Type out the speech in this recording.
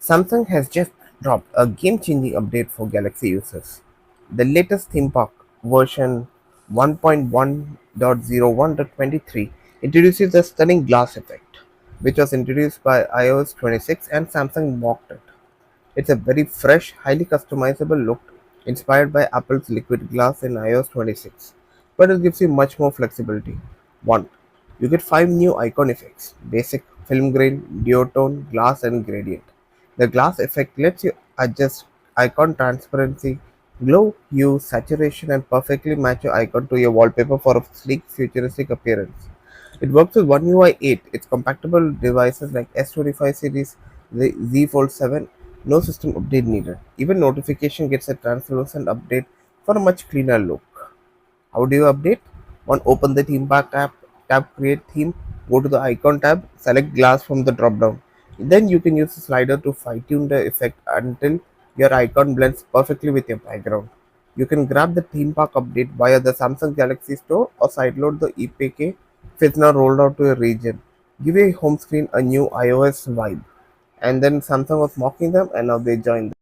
Samsung has just dropped a game-changing update for Galaxy users. The latest theme park version 1.1.01.23 introduces the stunning glass effect, which was introduced by iOS 26 and Samsung mocked it. It's a very fresh, highly customizable look inspired by Apple's liquid glass in iOS 26, but it gives you much more flexibility. 1. You get 5 new icon effects: basic, film grain, duotone, glass, and gradient. The glass effect lets you adjust icon transparency, glow, hue, saturation, and perfectly match your icon to your wallpaper for a sleek, futuristic appearance. It works with One UI 8. It's compatible with devices like S25 series, the Z Fold 7. No system update needed. Even notification gets a translucent update for a much cleaner look. How do you update? One, open the theme park app, tap create theme, go to the icon tab, select glass from the drop down. Then you can use the slider to fine tune the effect until your icon blends perfectly with your background. You can grab the theme park update via the Samsung Galaxy Store or sideload the EPK if it's now rolled out to your region. Give your home screen a new iOS vibe. And then Samsung was mocking them, and now they joined.